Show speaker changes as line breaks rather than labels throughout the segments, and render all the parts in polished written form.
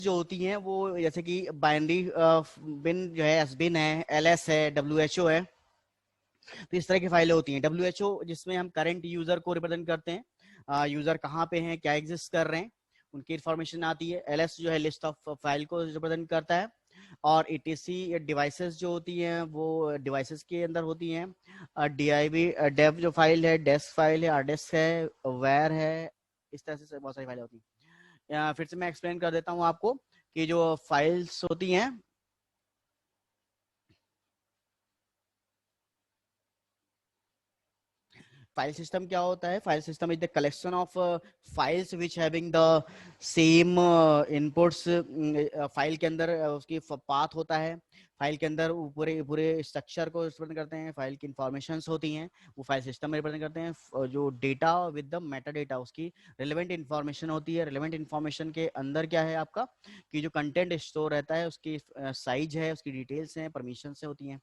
जो होती हैं वो जैसे कि बाइनरी बिन जो है, एस बिन है, एलएस है, डब्ल्यूएचओ है, तो इस तरह की फाइलें होती हैं। डब्ल्यूएचओ जिसमें हम करंट यूजर को रिप्रेजेंट करते हैं, यूजर कहाँ पे हैं, क्या एग्जिस्ट कर रहे हैं, उनकी इंफॉर्मेशन आती है। एलएस जो है लिस्ट ऑफ फाइल को रिप्रेजेंट करता है। और ईटीसी डिवाइसेस जो होती हैं वो डिवाइसेस के अंदर होती हैं। डीआईवी डेव जो फाइल है, डेस्क फाइल है, आरडेस्क है, वेयर है, इस तरह से बहुत सारी फाइलें होती हैं। फिर से मैं एक्सप्लेन कर देता हूँ आपको कि जो फाइल्स होती हैं, फाइल सिस्टम क्या होता है? File system is the collection of files which having the same inputs. File के अंदर उसकी पाथ होता है, फाइल के अंदर पूरे पूरे स्ट्रक्चर को रिप्रेजेंट करते हैं, फाइल की इंफॉर्मेशंस होती हैं, वो फाइल सिस्टम में रिप्रेजेंट करते हैं। जो data with the Meta data, उसकी रिलेवेंट इंफॉर्मेशन होती है। रिलेवेंट इंफॉर्मेशन के अंदर क्या है आपका कि जो कंटेंट स्टोर रहता है, उसकी साइज है, उसकी डिटेल्स हैं, परमिशन से होती हैं।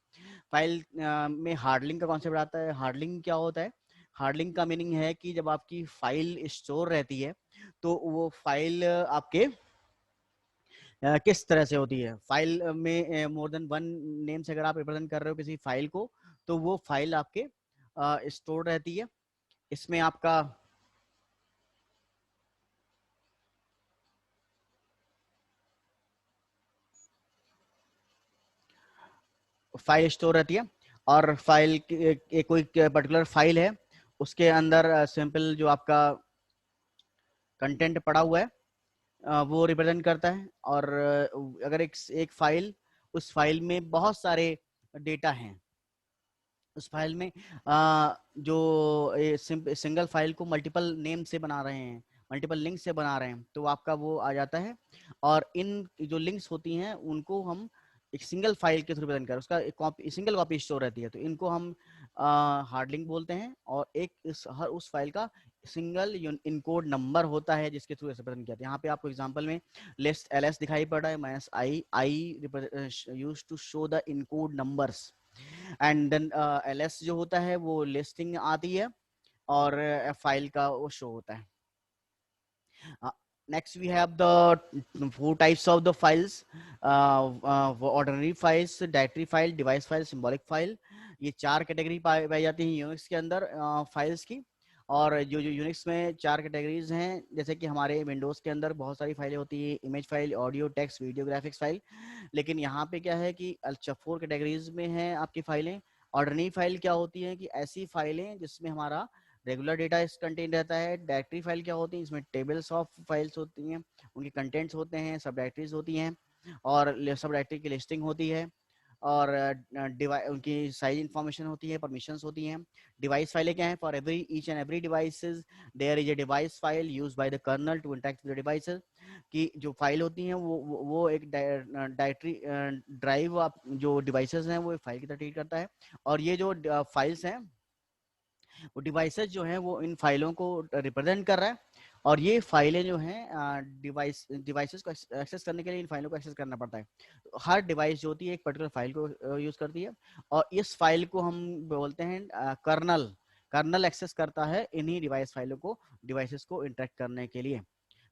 फाइल में हार्डलिंक का कॉन्सेप्ट आता है। हार्डलिंक क्या होता है? हार्डलिंक का मीनिंग है कि जब आपकी फाइल स्टोर रहती है तो वो फाइल आपके किस तरह से होती है। फाइल में मोर देन वन नेम से अगर आप रिप्रेजेंट कर रहे हो किसी फाइल को, तो वो फाइल आपके स्टोर रहती है। इसमें आपका फाइल स्टोर रहती है। और फाइल कोई पर्टिकुलर फाइल है, उसके अंदर सिंपल जो आपका कंटेंट पड़ा हुआ है वो रिप्रेजेंट करता है। और अगर एक फाइल, उस फाइल में बहुत सारे डेटा हैं, उस फाइल में जो सिंगल फाइल को मल्टीपल नेम से बना रहे हैं, मल्टीपल लिंक से बना रहे हैं, तो आपका वो आ जाता है। और इन जो लिंक्स होती हैं उनको हम एक सिंगल फाइल के थ्रू रिप्रेजेंट कर, उसका एक कॉपी, सिंगल कॉपी स्टोर रहती है, तो इनको हम हार्ड लिंक बोलते हैं। और एक हर उस फाइल का सिंगल इनकोड नंबर होता है जिसके थ्रू रिप्रेजेंट किया जाता है। यहाँ पे आपको एग्जांपल में लिस्ट एलएस दिखाई पड़ रहा है, minus I use to show the encode numbers. And then LS जो होता है वो लिस्टिंग आती है, और फाइल का वो शो होता है। Next we have the four types of the files: ordinary files, directory file, device file, symbolic file। ये चार कैटेगरी पाई जाती हैं यूनिक्स के अंदर फाइल्स की। और जो जो यूनिक्स में चार कैटेगरीज हैं, जैसे कि हमारे विंडोज के अंदर बहुत सारी फाइलें होती है, image file, audio, text, video, graphics file. लेकिन यहाँ पे क्या है कि अच्छा 4 कैटेगरीज में है आपकी फाइलें। ऑर्डिनरी फाइल क्या होती है कि ऐसी फाइलें जिसमें हमारा रेगुलर डेटा इस कंटेंट रहता है। डायरेक्टरी फाइल क्या होती है? इसमें टेबल्स ऑफ फाइल्स होती हैं, उनके कंटेंट्स होते हैं, सब डायरेक्टरीज होती हैं, और सब डायरेक्टरी की लिस्टिंग होती है, और उनकी साइज इंफॉर्मेशन होती है, परमिशंस होती हैं। डिवाइस फाइलें क्या है? For every each and every devices there is a device file used by the kernel to interact with the devices. की जो फाइल होती हैं वो एक डायरेक्टरी ड्राइव आप जो डिवाइसेस हैं वो एक फाइल की तरह ट्रीट करता है। और ये जो फाइल्स हैं, वो डिवाइसेस जो हैं वो इन फाइलों को रिप्रेजेंट कर रहा है। और ये फाइलें जो हैं डिवाइसेस को एक्सेस करने के लिए इन फाइलों को एक्सेस करना पड़ता है। तो हर डिवाइस जो होती है एक पर्टिकुलर फाइल को यूज करती है, और इस फाइल को हम बोलते हैं कर्नल। कर्नल एक्सेस करता है इन्हीं डिवाइस फाइलों को, डिवाइसेस को इंटरेक्ट करने के लिए,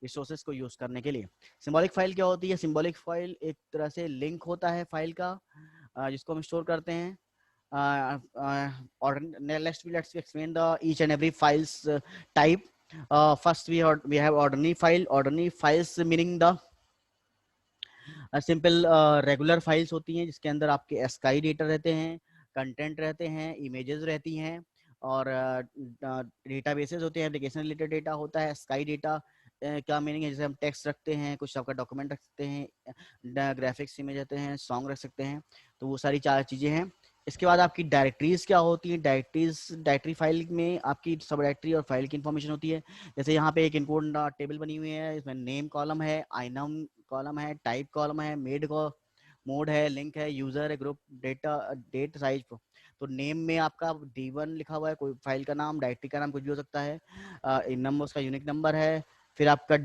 रिसोर्सेज को यूज करने के लिए। सिंबॉलिक फाइल क्या होती है? सिंबॉलिक फाइल एक तरह से लिंक होता है फाइल का, जिसको हम स्टोर करते हैं। Or let's explain the each and every files type. First we have ordinary file. Ordinary files meaning the simple regular files होती हैं जिसके अंदर आपके स्काई डेटा रहते हैं, कंटेंट रहते हैं, इमेजेस रहती हैं, और डेटाबेसेस होते हैं, एप्लीकेशन रिलेटेड डेटा होता है। स्काई डेटा क्या मीनिंग है? जैसे हम टेक्स्ट रखते हैं, कुछ आपका डॉक्यूमेंट रख सकते हैं, ग्राफिक्स इमेज रहते हैं, सॉन्ग रख सकते हैं, तो वो सारी चार चीज़ें हैं। इसके बाद आपकी डायरेक्टरीज क्या होती है? डायरेक्टरी फाइल में आपकी सब डायरेक्टरी और फाइल की इंफॉर्मेशन होती है। जैसे यहाँ पे एक इनकोड टेबल बनी हुई है, इसमें नेम कॉलम है, आइनम कॉलम है, टाइप कॉलम है, मोड है, लिंक है, यूजर है, ग्रुप, डेटा, डेट साइज। तो नेम में आपका D1 लिखा हुआ है, कोई फाइल का नाम, डायरेक्टरी का नाम कुछ भी हो सकता है। नंबर उसका यूनिक नंबर है। फिर आपका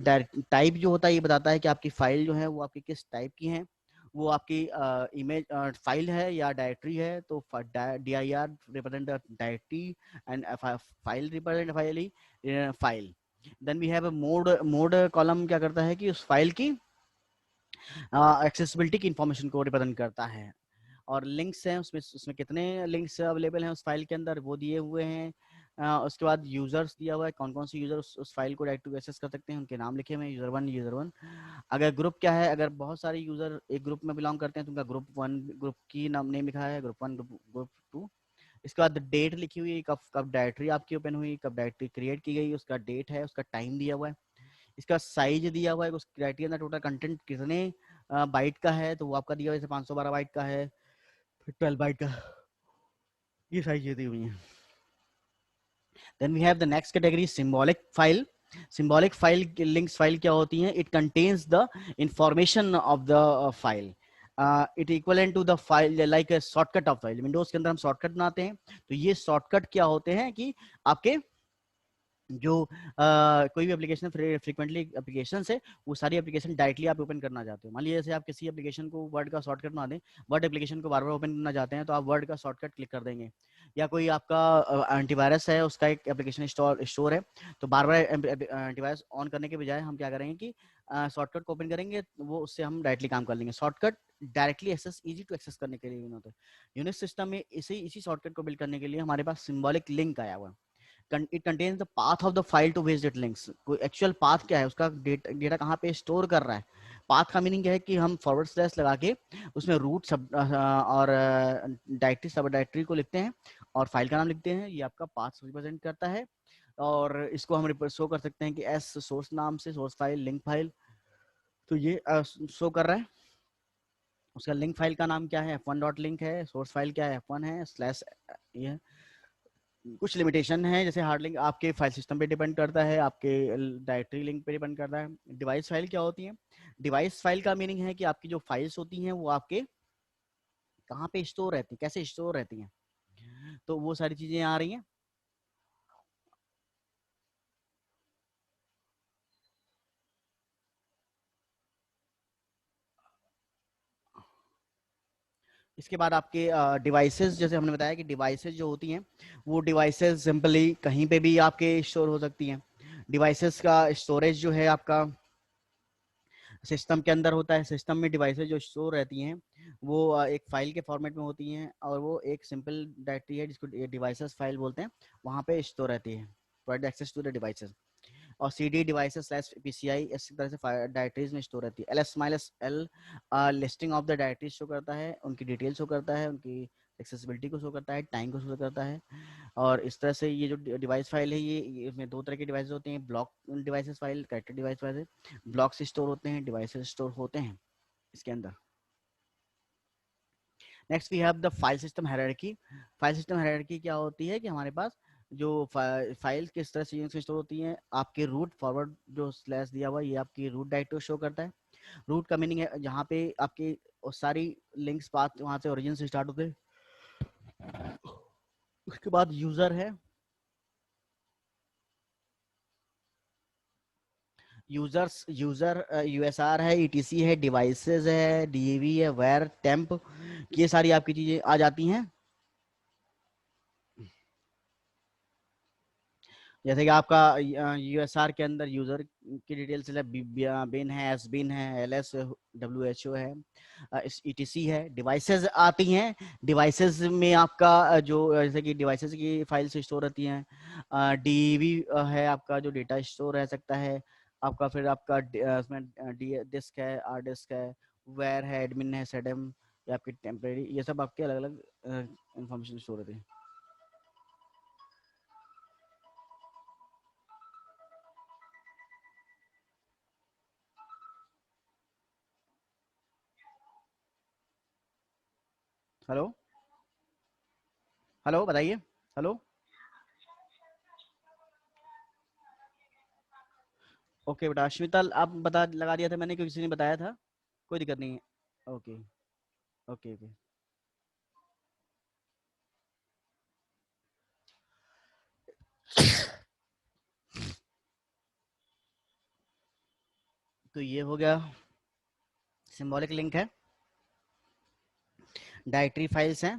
टाइप जो होता है ये बताता है कि आपकी फाइल जो है वो आपकी किस टाइप की है, वो आपकी इमेज फाइल है या डायरेक्टरी है। तो dir represent directory, and file represent file. Then we have mode. Mode column क्या करता है कि उस फाइल की एक्सेसिबिलिटी की इंफॉर्मेशन को रिप्रेजेंट करता है। और लिंक्स हैं, उसमें उसमें कितने लिंक्स अवेलेबल हैं उस फाइल के अंदर वो दिए हुए हैं। उसके बाद यूजर्स दिया हुआ है, कौन कौन से यूजर उस फाइल को डायरेक्ट एक्सेस कर सकते हैं, उनके नाम लिखे हुए हैं, यूजर 1। अगर ग्रुप क्या है, अगर बहुत सारे यूजर एक ग्रुप में बिलोंग करते हैं तो उनका ग्रुप 1 ग्रुप की नाम नेम लिखा है, ग्रुप 1 ग्रुप 2। इसके बाद डेट लिखी हुई है, कब कब डायरेक्टरी आपकी ओपन हुई, कब डायरेक्टरी क्रिएट की गई, उसका डेट है, उसका टाइम दिया हुआ है। इसका साइज दिया हुआ है, उस क्राइटेरिया टोटल कंटेंट कितने बाइट का है, तो वो आपका दिया हुआ है, जैसे 512 बाइट का है, फिर 12 बाइट का, ये सारी चीजें दी हुई हैं। Then we have the next category, symbolic file. Symbolic file links file क्या होती हैं? It contains the information of the file. It equivalent to the file like a shortcut of file. Windows के अंदर हम shortcut बनाते हैं, तो ये shortcut क्या होते हैं कि आपके जो कोई भी एप्लीकेशन फ्रीक्वेंटली एप्लीकेशन है, वो सारी एप्लीकेशन डायरेक्टली आप ओपन करना चाहते हो। मान लीजिए जैसे आप किसी एप्लीकेशन को वर्ड का शॉर्टकट बना दें, वर्ड एप्लीकेशन को बार बार ओपन करना चाहते हैं, तो आप वर्ड का शॉर्टकट क्लिक कर देंगे। या कोई आपका एंटीवायरस है, उसका एक एप्लीकेशन स्टोर है, तो बार बार एंटीवायरस ऑन करने के बजाय हम क्या करेंगे कि शॉर्टकट को ओपन करेंगे, वो उससे हम डायरेक्टली काम कर लेंगे। Shortcut directly access, easy to access करने के लिए होता है। यूनिक्स सिस्टम में इसी शॉर्टकट को बिल्ड करने के लिए हमारे पास सिंबॉलिक लिंक आया हुआ है। It contains the path of the file to which it links. कोई एक्चुअल पाथ क्या है, उसका डेटा कहाँ पे स्टोर कर रहा है। पाथ का मीनिंग क्या है कि हम फॉरवर्ड स्लैश लगा के उसमें रूट सब और डायरेक्टरी सब डायरेक्टरी को लिखते हैं और फाइल का नाम लिखते हैं, ये आपका पाथ रिप्रेजेंट करता है। और इसको हम शो कर सकते हैं कि एस सोर्स नाम से, सोर्स फाइल लिंक फाइल, तो ये शो कर रहा है। उसका लिंक फाइल का नाम क्या है, F1 डॉट लिंक है, सोर्स फाइल क्या है, F1 है, स्लैश ये। कुछ लिमिटेशन है, जैसे हार्ड लिंक आपके फाइल सिस्टम पे डिपेंड करता है, आपके डायरेक्टरी लिंक पे डिपेंड करता है। डिवाइस फाइल क्या होती है? डिवाइस फाइल का मीनिंग है कि आपकी जो फाइल्स होती हैं वो आपके कहाँ पे स्टोर रहती हैं, कैसे स्टोर रहती हैं, तो वो सारी चीजें आ रही हैं। इसके बाद आपके डिवाइसेस, जैसे हमने बताया कि डिवाइसेस जो होती हैं वो डिवाइसेस सिंपली कहीं पे भी आपके स्टोर हो सकती हैं। डिवाइसेस का स्टोरेज जो है आपका सिस्टम के अंदर होता है। सिस्टम में डिवाइसेज जो स्टोर रहती हैं वो एक फाइल के फॉर्मेट में होती हैं, और वो एक सिंपल डायरेक्टरी है जिसको डिवाइसेस फाइल बोलते हैं, वहाँ पे स्टोर रहती है, provide access to the devices. और CD डिवाइसेस स्लैश PCI इस तरह से डायरेक्टरीज में स्टोर रहती है। LS-L listing of the directory show करता है, उनकी डिटेल शो करता है, उनकी एक्सेसिबिलिटी को शो करता है, टाइम को शो करता है। और इस तरह से ये जो डिवाइस फाइल है, ये इसमें दो तरह के डिवाइस होते हैं, block devices file, character device file. Block से स्टोर होते हैं, डिवाइसेस स्टोर होते हैं इसके अंदर। Next we have the file system hierarchy. File system hierarchy क्या होती है कि हमारे पास जो फाइल किस तरह से यूनिक्स में स्टोर होती हैं, आपके रूट फॉरवर्ड जो स्लैश दिया हुआ है, ये आपकी रूट डायरेक्टरी शो करता है। रूट का मीनिंग है जहाँ पे आपकी सारी लिंक्स पाथ वहाँ से ओरिजिन से स्टार्ट होते हैं। उसके बाद यूजर है, यूजर USR है, ETC है, डिवाइसेस है, DAV है, वेर टेम्प, ये सारी आपकी चीजें आ जाती हैं। जैसे कि आपका USR के अंदर यूजर की डिटेल्स है, बिन है, एस बिन है, LS WHO है, ETC है। डिवाइसेस आती हैं, डिवाइसेस में आपका जो जैसे कि डिवाइसेस की फाइल्स स्टोर रहती हैं। DEV है आपका जो डेटा स्टोर रह सकता है आपका, फिर आपका उसमें डिस्क है, R डिस्क है, वेयर है, एडमिन है, सेडम, ये आपकी टेम्परेरी, ये सब आपके अलग अलग इंफॉर्मेशन स्टोर रहती है। हेलो, हेलो बताइए। हेलो, ओके बेटा। श्वेता आप बता लगा दिया था मैंने, क्योंकि किसी ने बताया था, कोई दिक्कत नहीं है। Okay okay okay. तो ये हो गया, सिंबॉलिक लिंक है, डायरेक्टरी फाइल्स हैं,